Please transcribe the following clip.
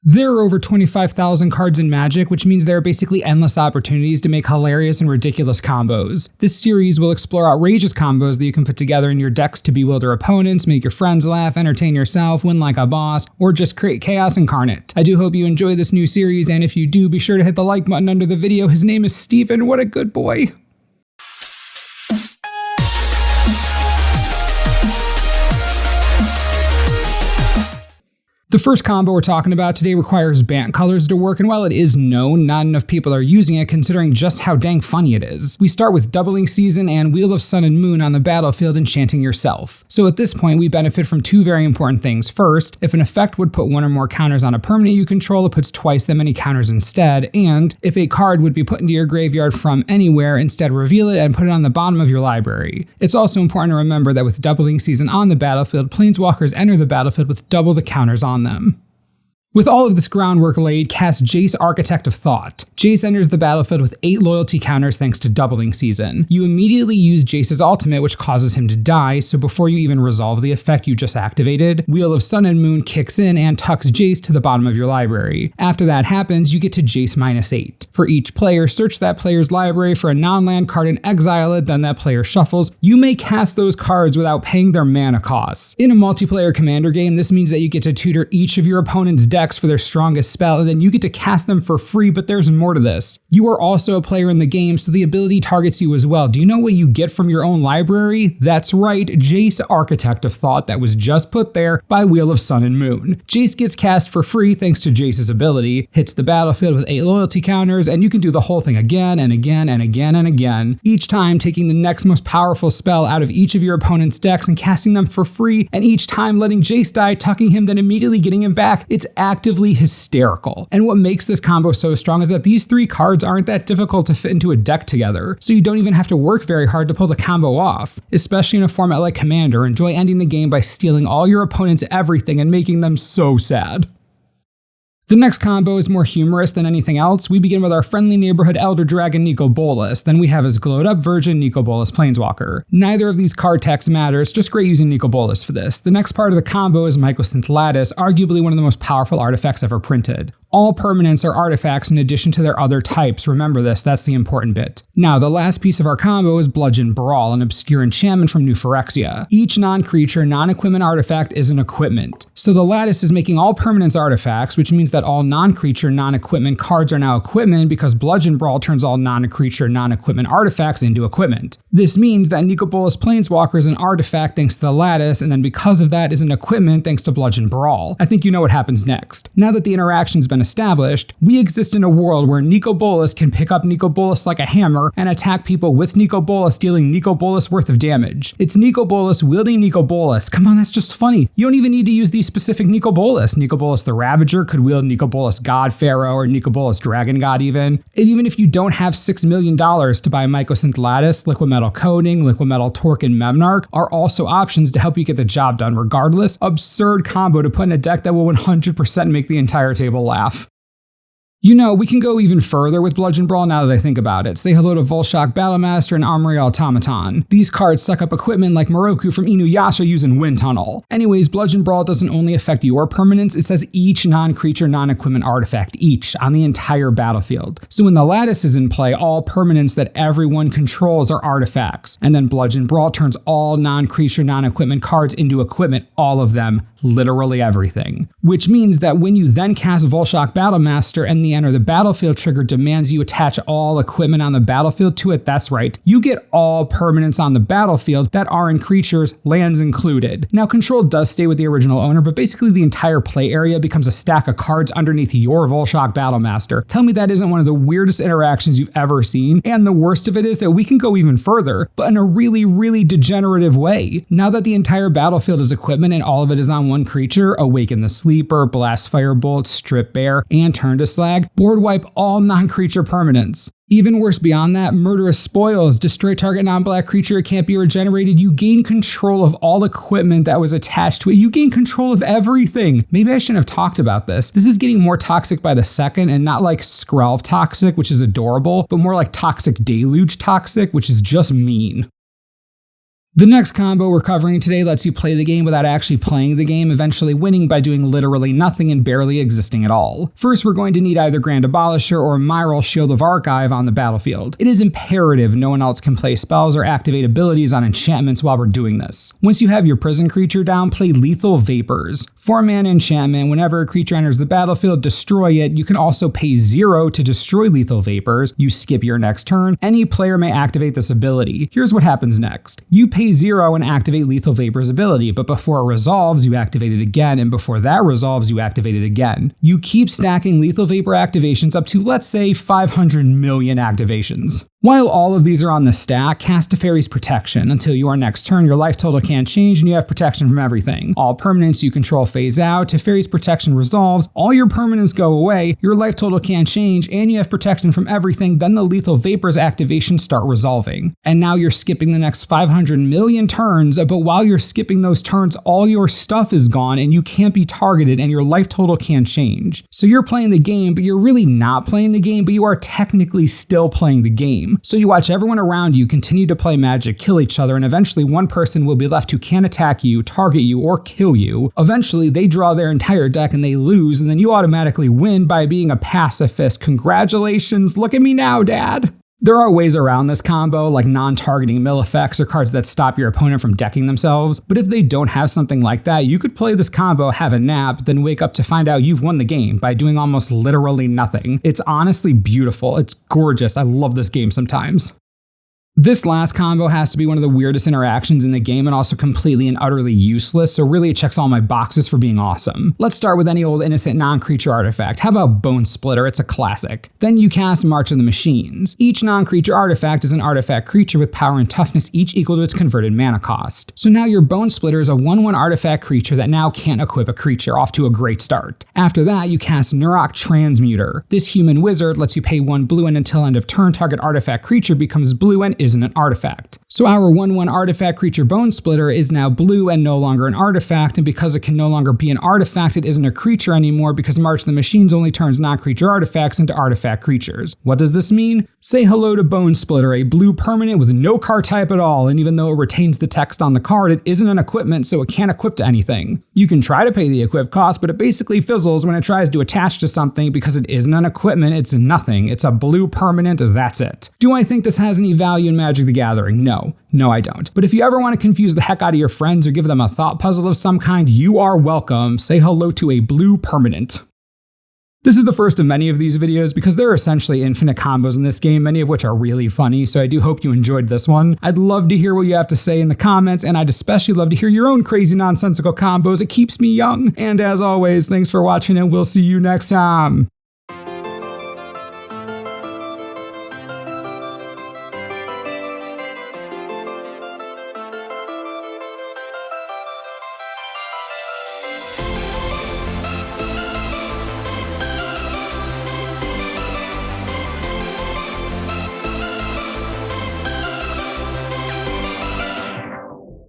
There are over 25,000 cards in Magic, which means there are basically endless opportunities to make hilarious and ridiculous combos. This series will explore outrageous combos that you can put together in your decks to bewilder opponents, make your friends laugh, entertain yourself, win like a boss, or just create chaos incarnate. I do hope you enjoy this new series, and if you do, be sure to hit the like button under the video. His name is Steven, what a good boy. The first combo we're talking about today requires Bant colors to work, and while it is known, not enough people are using it considering just how dang funny it is. We start with Doubling Season and Wheel of Sun and Moon on the battlefield enchanting yourself. So at this point we benefit from two very important things. First, if an effect would put one or more counters on a permanent you control, it puts twice that many counters instead, and if a card would be put into your graveyard from anywhere, instead reveal it and put it on the bottom of your library. It's also important to remember that with Doubling Season on the battlefield, Planeswalkers enter the battlefield with double the counters on them. With all of this groundwork laid, cast Jace, Architect of Thought. Jace enters the battlefield with 8 loyalty counters thanks to Doubling Season. You immediately use Jace's ultimate, which causes him to die, so before you even resolve the effect you just activated, Wheel of Sun and Moon kicks in and tucks Jace to the bottom of your library. After that happens, you get to Jace -8. For each player, search that player's library for a non-land card and exile it, then that player shuffles. You may cast those cards without paying their mana costs. In a multiplayer commander game, this means that you get to tutor each of your opponent's decks for their strongest spell, and then you get to cast them for free, but there's more to this. You are also a player in the game, so the ability targets you as well. Do you know what you get from your own library? That's right, Jace, Architect of Thought, that was just put there by Wheel of Sun and Moon. Jace gets cast for free thanks to Jace's ability, hits the battlefield with 8 loyalty counters, and you can do the whole thing again and again and again and again, each time taking the next most powerful spell out of each of your opponent's decks and casting them for free, and each time letting Jace die, tucking him, then immediately getting him back. It's actively hysterical. And what makes this combo so strong is that these 3 cards aren't that difficult to fit into a deck together, so you don't even have to work very hard to pull the combo off. Especially in a format like Commander, enjoy ending the game by stealing all your opponent's everything and making them so sad. The next combo is more humorous than anything else. We begin with our friendly neighborhood Elder Dragon Nico Bolas, then we have his glowed up version Nico Bolas Planeswalker. Neither of these card techs matters, just great using Nico Bolas for this. The next part of the combo is Mycosynth Lattice, arguably one of the most powerful artifacts ever printed. All permanents are artifacts in addition to their other types, remember this, that's the important bit. Now, the last piece of our combo is Bludgeon Brawl, an obscure enchantment from New Phyrexia. Each non-creature, non-equipment artifact is an equipment. So the Lattice is making all permanents artifacts, which means that all non-creature, non-equipment cards are now equipment because Bludgeon Brawl turns all non-creature, non-equipment artifacts into equipment. This means that Nico Bolas Planeswalker is an artifact thanks to the Lattice, and then because of that is an equipment thanks to Bludgeon Brawl. I think you know what happens next. Now that the interaction's been established, we exist in a world where Nico Bolas can pick up Nico Bolas like a hammer and attack people with Nico Bolas, dealing Nico Bolas worth of damage. It's Nico Bolas wielding Nico Bolas. Come on, that's just funny. You don't even need to use the specific Nico Bolas. Nico Bolas the Ravager could wield Nico Bolas God Pharaoh or Nico Bolas Dragon God even. And even if you don't have $6 million to buy Mycosynth Lattice, Liquid Metal Coding, Liquid Metal Torque, and Memnarch are also options to help you get the job done regardless. Absurd combo to put in a deck that will 100% make the entire table laugh. You know, we can go even further with Bludgeon Brawl now that I think about it. Say hello to Volshock Battlemaster and Armory Automaton. These cards suck up equipment like Moroku from Inuyasha using Wind Tunnel. Anyways, Bludgeon Brawl doesn't only affect your permanents, it says each non-creature, non-equipment artifact, each, on the entire battlefield. So when the Lattice is in play, all permanents that everyone controls are artifacts. And then Bludgeon Brawl turns all non-creature, non-equipment cards into equipment, all of them, literally everything. Which means that when you then cast Volshock Battlemaster and the enter the battlefield trigger demands you attach all equipment on the battlefield to it, that's right, you get all permanents on the battlefield that aren't creatures, lands included. Now control does stay with the original owner, but basically the entire play area becomes a stack of cards underneath your Volshock Battlemaster. Tell me that isn't one of the weirdest interactions you've ever seen, and the worst of it is that we can go even further, but in a really, really degenerative way. Now that the entire battlefield is equipment and all of it is on one creature, Awaken the Sleeper, Blast Firebolt, Strip Bear, and Turn to Slag, board wipe all non-creature permanents. Even worse beyond that, Murderous Spoils, destroy target non-black creature, it can't be regenerated. You gain control of all equipment that was attached to it. You gain control of everything. Maybe I shouldn't have talked about this. This is getting more toxic by the second, and not like Skrelv toxic, which is adorable, but more like Toxic Deluge toxic, which is just mean. The next combo we're covering today lets you play the game without actually playing the game, eventually winning by doing literally nothing and barely existing at all. First, we're going to need either Grand Abolisher or Myral Shield of Archive on the battlefield. It is imperative no one else can play spells or activate abilities on enchantments while we're doing this. Once you have your prison creature down, play Lethal Vapors. 4-mana enchantment, whenever a creature enters the battlefield, destroy it. You can also pay 0 to destroy Lethal Vapors. You skip your next turn. Any player may activate this ability. Here's what happens next. You pay 0 and activate Lethal Vapor's ability, but before it resolves, you activate it again, and before that resolves, you activate it again. You keep stacking Lethal Vapor activations up to, let's say, 500 million activations. While all of these are on the stack, cast Teferi's Protection. Until your next turn, your life total can't change and you have protection from everything. All permanents you control phase out, Teferi's Protection resolves, all your permanents go away, your life total can't change, and you have protection from everything, then the Lethal Vapor's activations start resolving. And now you're skipping the next 500 million turns, but while you're skipping those turns, all your stuff is gone and you can't be targeted and your life total can't change. So you're playing the game, but you're really not playing the game, but you are technically still playing the game. So you watch everyone around you continue to play Magic, kill each other, and eventually one person will be left who can't attack you, target you, or kill you. Eventually they draw their entire deck and they lose, and then you automatically win by being a pacifist. Congratulations, look at me now, Dad. There are ways around this combo, like non-targeting mill effects or cards that stop your opponent from decking themselves, but if they don't have something like that, you could play this combo, have a nap, then wake up to find out you've won the game by doing almost literally nothing. It's honestly beautiful, it's gorgeous, I love this game sometimes. This last combo has to be one of the weirdest interactions in the game and also completely and utterly useless, so really it checks all my boxes for being awesome. Let's start with any old innocent non-creature artifact. How about Bone Splitter? It's a classic. Then you cast March of the Machines. Each non-creature artifact is an artifact creature with power and toughness each equal to its converted mana cost. So now your Bone Splitter is a 1/1 artifact creature that now can't equip a creature, off to a great start. After that, you cast Nurok Transmuter. This human wizard lets you pay 1 blue and until end of turn target artifact creature becomes blue and isn't an artifact. So our 1/1 artifact creature Bone Splitter is now blue and no longer an artifact, and because it can no longer be an artifact, it isn't a creature anymore because March of the Machines only turns non-creature artifacts into artifact creatures. What does this mean? Say hello to Bone Splitter, a blue permanent with no card type at all, and even though it retains the text on the card, it isn't an equipment, so it can't equip to anything. You can try to pay the equip cost, but it basically fizzles when it tries to attach to something because it isn't an equipment, it's nothing. It's a blue permanent, that's it. Do I think this has any value in Magic the Gathering? No, I don't. But if you ever want to confuse the heck out of your friends or give them a thought puzzle of some kind, you are welcome. Say hello to a blue permanent. This is the first of many of these videos because there are essentially infinite combos in this game, many of which are really funny, so I do hope you enjoyed this one. I'd love to hear what you have to say in the comments, and I'd especially love to hear your own crazy nonsensical combos. It keeps me young. And as always, thanks for watching, and we'll see you next time.